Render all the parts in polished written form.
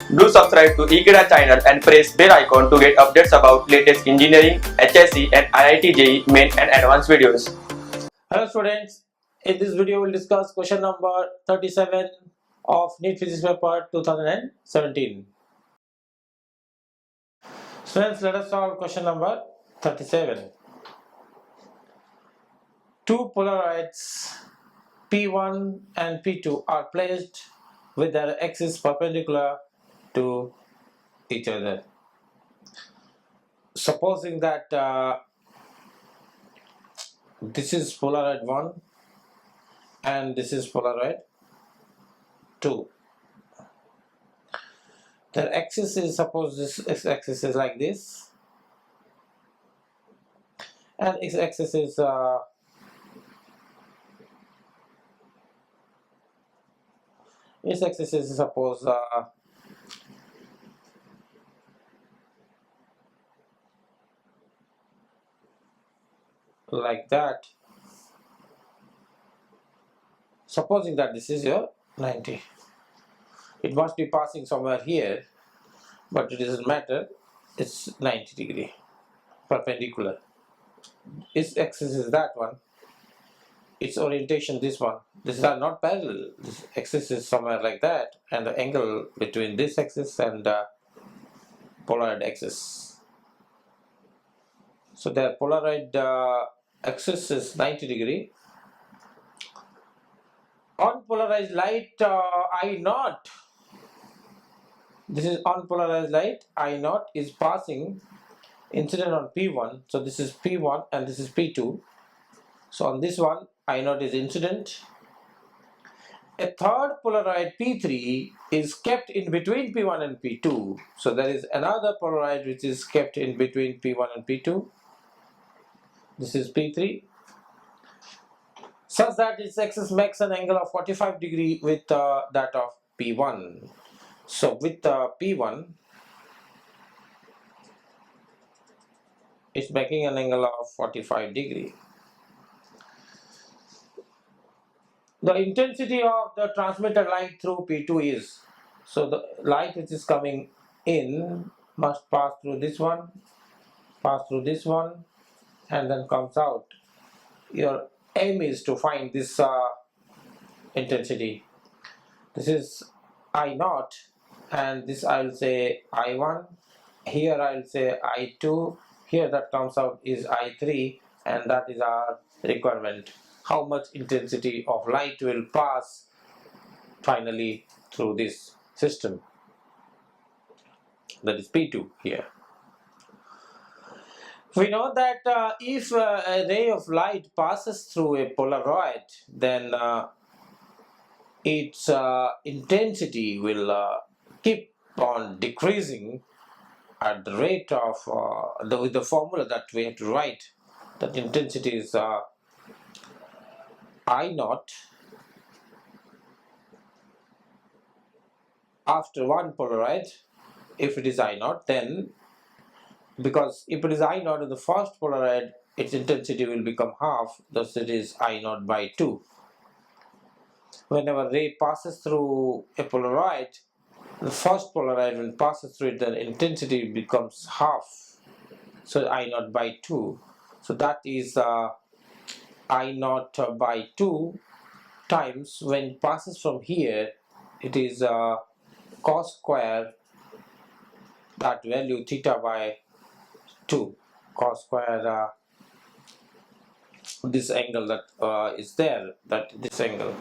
Do subscribe to Ekeeda channel and press bell icon to get updates about latest engineering, HSC and IIT JEE main and advanced videos. Hello students, in this video we'll discuss question number 37 of NEET Physics paper 2017. Students, let us solve question number 37. Two Polaroids P1 and P2 are placed with their axes perpendicular to each other. Supposing that this is Polaroid 1 and this is Polaroid 2. Their axis is, suppose this axis is like this, and x axis is its axis is suppose like that. Supposing that this is your 90, it must be passing somewhere here, but it doesn't matter, it's 90 degree perpendicular. Its axis is that one, its orientation this one. These are not parallel, this axis is somewhere like that, and the angle between this axis and Polaroid axis. So their Polaroid axis is 90 degree. Unpolarized light I naught, this is unpolarized light I naught is passing incident on P1, so this is P1 and this is P2. So on this one I naught is incident. A third Polaroid P3 is kept in between P1 and P2, so there is another Polaroid which is kept in between P1 and P2. This is P3, such that its axis makes an angle of 45 degree with that of P1. So with P1 it's making an angle of 45 degree. The intensity of the transmitted light through P2 is, so the light which is coming in must pass through this one, pass through this one, and then comes out. Your aim is to find this intensity. This is I naught, and this I'll say I1, here I'll say I2, here that comes out is I3, and that is our requirement. How much intensity of light will pass finally through this system, that is P2 here. We know that if a ray of light passes through a Polaroid, then its intensity will keep on decreasing at the rate of with the formula that we have to write. That intensity is I naught after one Polaroid. If it is I naught, then, because if it is I naught in the first Polaroid, its intensity will become half, thus it is I naught by 2. Whenever ray passes through a Polaroid, the first Polaroid, when passes through it, the intensity becomes half, so I naught by 2. So that is I naught by 2 times, when it passes from here, it is cos square that value theta by 2, cos square this angle that is there, that this angle,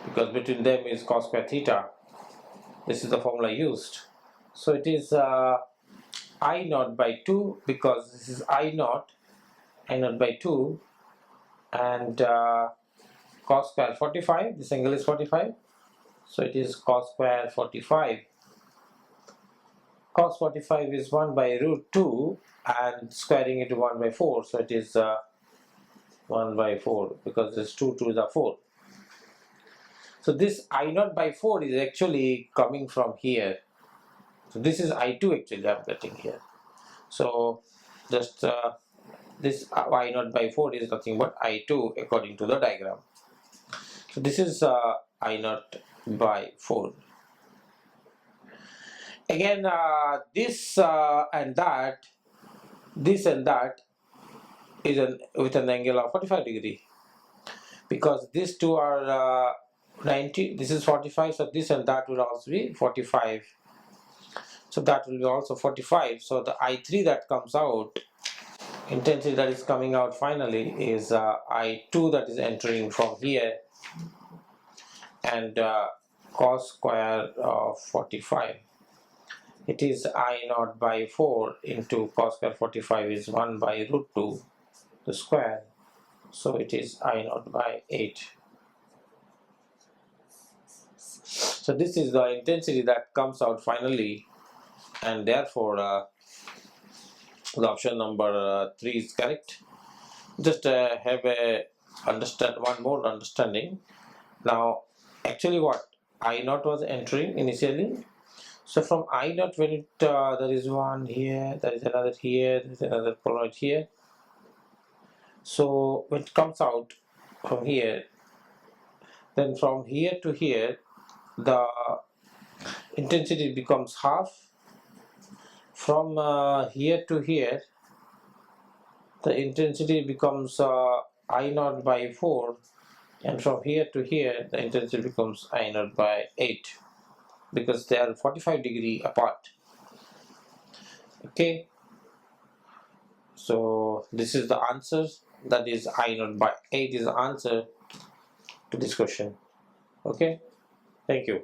because between them is cos square theta. This is the formula used. So it is I naught by 2, because this is I naught by 2, and cos square 45, this angle is 45, so it is cos square 45. Cos 45 is 1 by root 2, and squaring it to 1 by 4, so it is 1 by 4, because this 2 2s are 4. So this I naught by 4 is actually coming from here. So this is I2 actually I'm getting here. So just this I naught by 4 is nothing but I2 according to the diagram. So this is I naught by 4. Again, this and that is with an angle of 45 degree, because these two are 90, this is 45, so this and that will also be 45, so that will be also 45. So the I3 that comes out, intensity that is coming out finally, is I2 that is entering from here, and cos square of 45. It is I naught by 4 into cos square 45 is 1 by root 2, the square, so it is I naught by 8. So this is the intensity that comes out finally, and therefore the option number 3 is correct. Just have a one more understanding. Now actually what I naught was entering initially, so from I naught, when it there is one here, there is another here, there is another polaroid here, so when it comes out from here, then from here to here the intensity becomes half. From here to here the intensity becomes I naught by 4, and from here to here the intensity becomes I naught by 8, because they are 45 degree apart. Okay, so this is the answer, that is I naught by 8 is the answer to this question. Okay, thank you.